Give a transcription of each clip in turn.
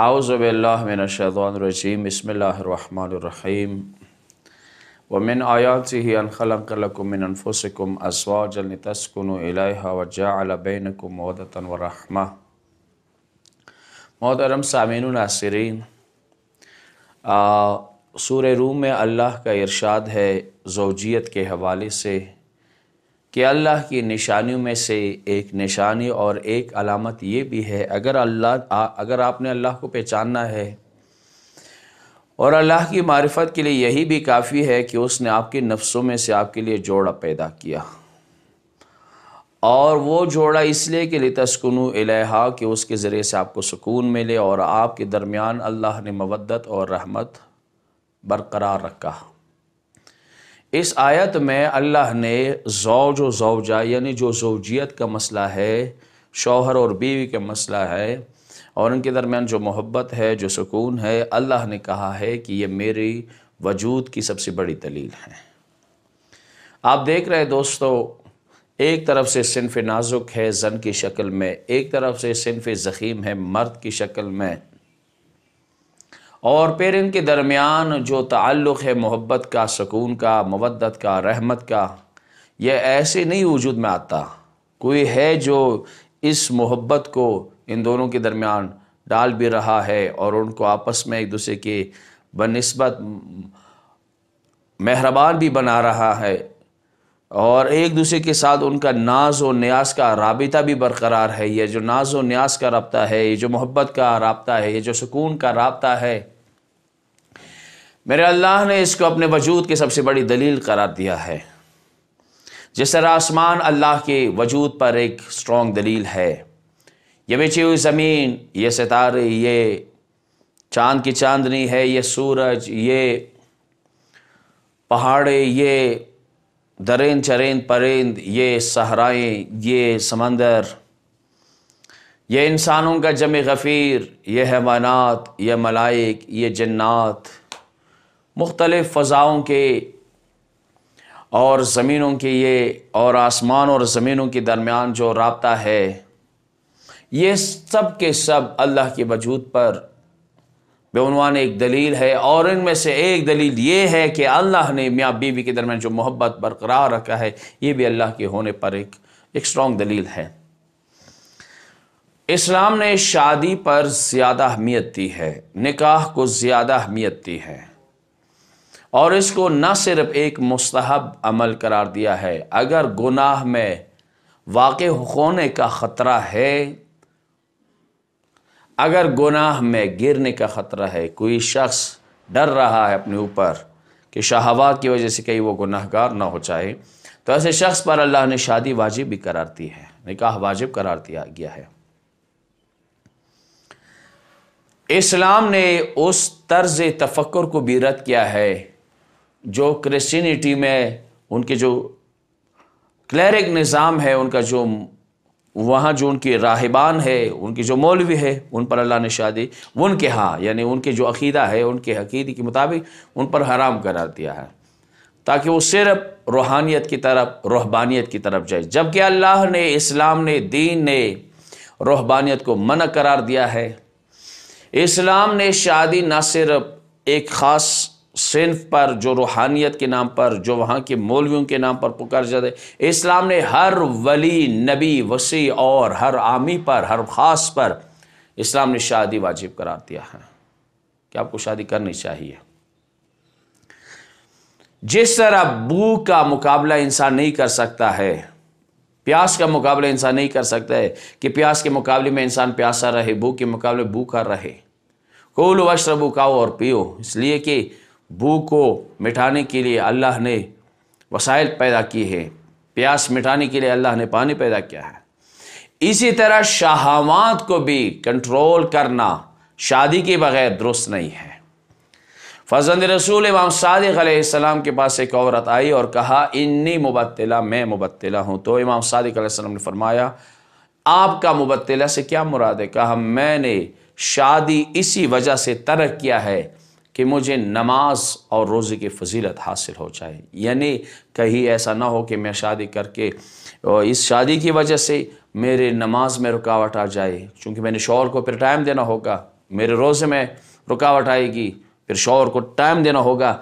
أعوذ بالله من الشيطان الرجيم بسم الله الرحمن الرحيم ومن آياته أن خلق لكم من أنفسكم أزواجا لتسكنوا إليها وجعل بينكم مودة ورحمة۔ محترم سامعین و ناظرین، سورہ روم میں اللہ کا ارشاد ہے زوجیت کے حوالے سے کہ اللہ کی نشانیوں میں سے ایک نشانی اور ایک علامت یہ بھی ہے، اگر آپ نے اللہ کو پہچاننا ہے اور اللہ کی معرفت کے لیے یہی بھی کافی ہے کہ اس نے آپ کے نفسوں میں سے آپ کے لیے جوڑا پیدا کیا، اور وہ جوڑا اس لیے کہ لتسکنوا الیہا، کہ اس کے ذریعے سے آپ کو سکون ملے اور آپ کے درمیان اللہ نے مودت اور رحمت برقرار رکھا۔ اس آیت میں اللہ نے زوج و زوجہ یعنی جو زوجیت کا مسئلہ ہے، شوہر اور بیوی کا مسئلہ ہے اور ان کے درمیان جو محبت ہے، جو سکون ہے، اللہ نے کہا ہے کہ یہ میری وجود کی سب سے بڑی دلیل ہے۔ آپ دیکھ رہے دوستو، ایک طرف سے صنف نازک ہے زن کی شکل میں، ایک طرف سے صنف ضخیم ہے مرد کی شکل میں، اور پھر ان کے درمیان جو تعلق ہے محبت کا، سکون کا، مودت کا، رحمت کا، یہ ایسے نہیں وجود میں آتا۔ کوئی ہے جو اس محبت کو ان دونوں کے درمیان ڈال بھی رہا ہے اور ان کو آپس میں ایک دوسرے کے بنسبت مہربان بھی بنا رہا ہے، اور ایک دوسرے کے ساتھ ان کا ناز و نیاز کا رابطہ بھی برقرار ہے۔ یہ جو ناز و نیاز کا رابطہ ہے، یہ جو محبت کا رابطہ ہے، یہ جو سکون کا رابطہ ہے، میرے اللہ نے اس کو اپنے وجود کی سب سے بڑی دلیل قرار دیا ہے۔ جس طرح آسمان اللہ کے وجود پر ایک اسٹرانگ دلیل ہے، یہ بچھی ہوئی زمین، یہ ستارے، یہ چاند کی چاندنی ہے، یہ سورج، یہ پہاڑے، یہ درند چرند پرند، یہ صحرائیں، یہ سمندر، یہ انسانوں کا جمع غفیر، یہ حیوانات، یہ ملائک، یہ جنات، مختلف فضاؤں کے اور زمینوں کے، یہ اور آسمان اور زمینوں کے درمیان جو رابطہ ہے، یہ سب کے سب اللہ کے وجود پر بے عنوان ایک دلیل ہے۔ اور ان میں سے ایک دلیل یہ ہے کہ اللہ نے میاں بیوی کے درمیان جو محبت برقرار رکھا ہے، یہ بھی اللہ کے ہونے پر ایک اسٹرانگ دلیل ہے۔ اسلام نے شادی پر زیادہ اہمیت دی ہے، نکاح کو زیادہ اہمیت دی ہے، اور اس کو نہ صرف ایک مستحب عمل قرار دیا ہے۔ اگر گناہ میں واقع ہونے کا خطرہ ہے، اگر گناہ میں گرنے کا خطرہ ہے، کوئی شخص ڈر رہا ہے اپنے اوپر کہ شہوات کی وجہ سے کہیں وہ گناہگار نہ ہو جائے، تو ایسے شخص پر اللہ نے شادی واجب بھی قرار دی ہے، نکاح واجب قرار دیا گیا ہے۔ اسلام نے اس طرز تفکر کو بھی رد کیا ہے جو کرسچینٹی میں ان کے جو کلیرک نظام ہے، ان کا جو وہاں جو ان کی راہبان ہے، ان کی جو مولوی ہے، ان پر اللہ نے شادی ان کے یعنی ان کے جو عقیدہ ہے، ان کے عقیدے کے مطابق ان پر حرام قرار دیا ہے، تاکہ وہ صرف روحانیت کی طرف، رہبانیت کی طرف جائے، جبکہ اللہ نے، اسلام نے، دین نے رہبانیت کو منع قرار دیا ہے۔ اسلام نے شادی نہ صرف ایک خاص صنف پر جو روحانیت کے نام پر، جو وہاں کے مولویوں کے نام پر پکار جاتے، اسلام نے ہر ولی، نبی، وصی اور ہر عامی پر، ہر خاص پر اسلام نے شادی واجب قرار دیا ہے کہ آپ کو شادی کرنی چاہیے۔ جس طرح بھوک کا مقابلہ انسان نہیں کر سکتا ہے، پیاس کا مقابلہ انسان نہیں کر سکتا ہے کہ پیاس کے مقابلے میں انسان پیاسا رہے، بھوک کے مقابلے بھوکا رہے۔ کولوا واشربوا، کھاؤ اور پیو، اس لیے کہ بھوک کو مٹانے کے لیے اللہ نے وسائل پیدا کی ہے، پیاس مٹانے کے لیے اللہ نے پانی پیدا کیا ہے۔ اسی طرح شہوات کو بھی کنٹرول کرنا شادی کے بغیر درست نہیں ہے۔ فرزند رسول امام صادق علیہ السلام کے پاس ایک عورت آئی اور کہا انی مبتلا، میں مبتلا ہوں۔ تو امام صادق علیہ السلام نے فرمایا آپ کا مبتلا سے کیا مراد ہے؟ کہا میں نے شادی اسی وجہ سے ترک کیا ہے کہ مجھے نماز اور روزے کی فضیلت حاصل ہو جائے، یعنی کہیں ایسا نہ ہو کہ میں شادی کر کے اور اس شادی کی وجہ سے میرے نماز میں رکاوٹ آ جائے، چونکہ میں نے شوہر کو پھر ٹائم دینا ہوگا، میرے روزے میں رکاوٹ آئے گی، پھر شوہر کو ٹائم دینا ہوگا،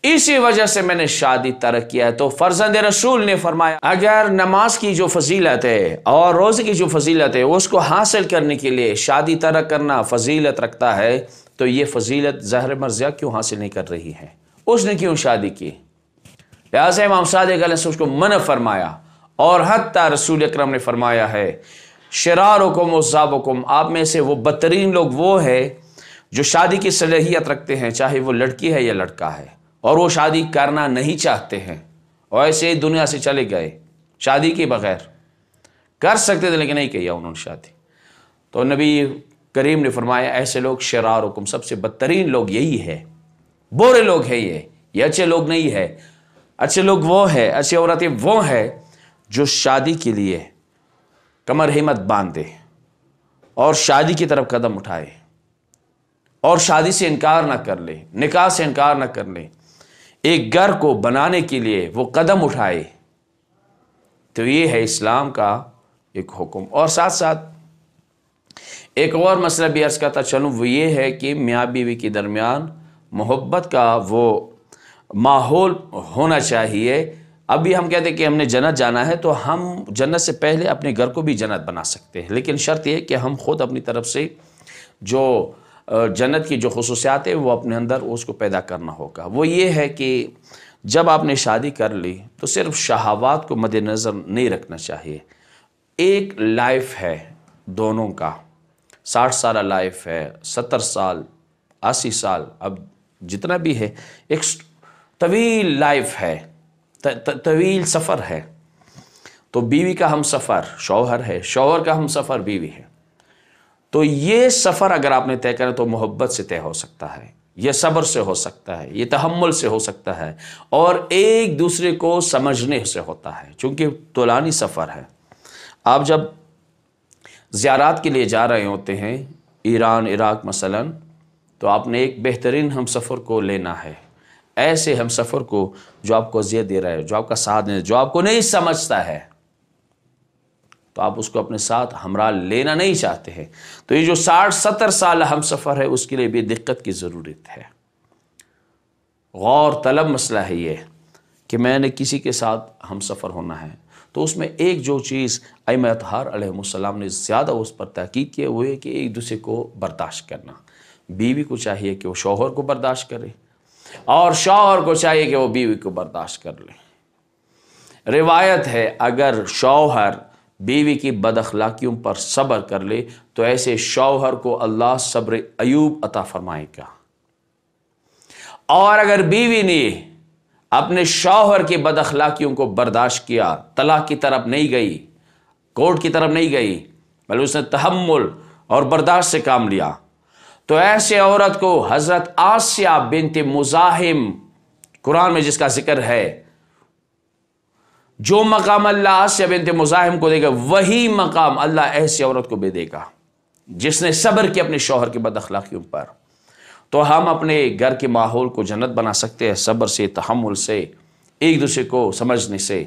اسی وجہ سے میں نے شادی ترک کیا ہے۔ تو فرزند رسول نے فرمایا اگر نماز کی جو فضیلت ہے اور روزے کی جو فضیلت ہے اس کو حاصل کرنے کے لیے شادی ترک کرنا فضیلت رکھتا ہے، تو یہ فضیلت زہر مرضیہ کیوں حاصل نہیں کر رہی ہے؟ اس نے کیوں شادی کی؟ لہٰذا امام صادق علیہ السلام اس کو منع فرمایا، اور حتیٰ رسول اکرم نے فرمایا ہے شرارکم وصابکم، آپ میں سے وہ بدترین لوگ وہ ہے جو شادی کی صلاحیت رکھتے ہیں، چاہے وہ لڑکی ہے یا لڑکا ہے، اور وہ شادی کرنا نہیں چاہتے ہیں اور ایسے ہی دنیا سے چلے گئے شادی کے بغیر، کر سکتے تھے لیکن نہیں کیا انہوں نے شادی۔ تو نبی کریم نے فرمایا ایسے لوگ شرارکم، سب سے بدترین لوگ یہی ہے، برے لوگ ہیں یہ اچھے لوگ نہیں ہے۔ اچھے لوگ وہ ہے، اچھی عورتیں وہ ہے جو شادی کے لیے کمر ہمت باندھے اور شادی کی طرف قدم اٹھائے اور شادی سے انکار نہ کر لے، نکاح سے انکار نہ کر لے، ایک گھر کو بنانے کے لیے وہ قدم اٹھائے۔ تو یہ ہے اسلام کا ایک حکم۔ اور ساتھ ساتھ ایک اور مسئلہ بھی عرض کرتا چلوں، وہ یہ ہے کہ میاں بیوی کے درمیان محبت کا وہ ماحول ہونا چاہیے۔ ابھی ہم کہتے ہیں کہ ہم نے جنت جانا ہے تو ہم جنت سے پہلے اپنے گھر کو بھی جنت بنا سکتے ہیں، لیکن شرط یہ ہے کہ ہم خود اپنی طرف سے جو جنت کی جو خصوصیات ہے وہ اپنے اندر اس کو پیدا کرنا ہوگا۔ وہ یہ ہے کہ جب آپ نے شادی کر لی تو صرف شہوات کو مد نظر نہیں رکھنا چاہیے۔ ایک لائف ہے دونوں کا، 60 سالہ لائف ہے، 70 سال، 80 سال، اب جتنا بھی ہے، ایک طویل لائف ہے، طویل سفر ہے۔ تو بیوی کا ہم سفر شوہر ہے، شوہر کا ہم سفر بیوی ہے۔ تو یہ سفر اگر آپ نے طے کرا تو محبت سے طے ہو سکتا ہے، یہ صبر سے ہو سکتا ہے، یہ تحمل سے ہو سکتا ہے، اور ایک دوسرے کو سمجھنے سے ہوتا ہے، چونکہ طولانی سفر ہے۔ آپ جب زیارات کے لیے جا رہے ہوتے ہیں ایران، عراق مثلا، تو آپ نے ایک بہترین ہم سفر کو لینا ہے، ایسے ہم سفر کو جو آپ کو اذیت دے رہا ہے، جو آپ کا ساتھ دے، جو آپ کو نہیں سمجھتا ہے، تو آپ اس کو اپنے ساتھ ہمراہ لینا نہیں چاہتے ہیں۔ تو یہ جو 60-70 سال ہم سفر ہے اس کے لیے بھی دقت کی ضرورت ہے، غور طلب مسئلہ ہے یہ کہ میں نے کسی کے ساتھ ہم سفر ہونا ہے، تو اس میں ایک جو چیز ائمہ اطہار علیہ السلام نے زیادہ اس پر تاکید کی وہ ہے کہ ایک دوسرے کو برداشت کرنا۔ بیوی کو چاہیے کہ وہ شوہر کو برداشت کرے اور شوہر کو چاہیے کہ وہ بیوی کو برداشت کر لے۔ روایت ہے اگر شوہر بیوی کی بد اخلاقیوں پر صبر کر لے تو ایسے شوہر کو اللہ صبر ایوب عطا فرمائے گا، اور اگر بیوی نے اپنے شوہر کی بد اخلاقیوں کو برداشت کیا، طلاق کی طرف نہیں گئی، کورٹ کی طرف نہیں گئی، بلکہ اس نے تحمل اور برداشت سے کام لیا، تو ایسے عورت کو حضرت آسیہ بنت مزاحم، قرآن میں جس کا ذکر ہے، جو مقام اللہ آسیہ بنت مزاحم کو دے گا وہی مقام اللہ ایسی عورت کو بھی دے گا جس نے صبر کیا اپنے شوہر کی بد اخلاقیوں پر۔ تو ہم اپنے گھر کے ماحول کو جنت بنا سکتے ہیں صبر سے، تحمل سے، ایک دوسرے کو سمجھنے سے۔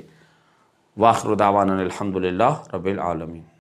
وآخر دعوانا الحمدللہ رب العالمین۔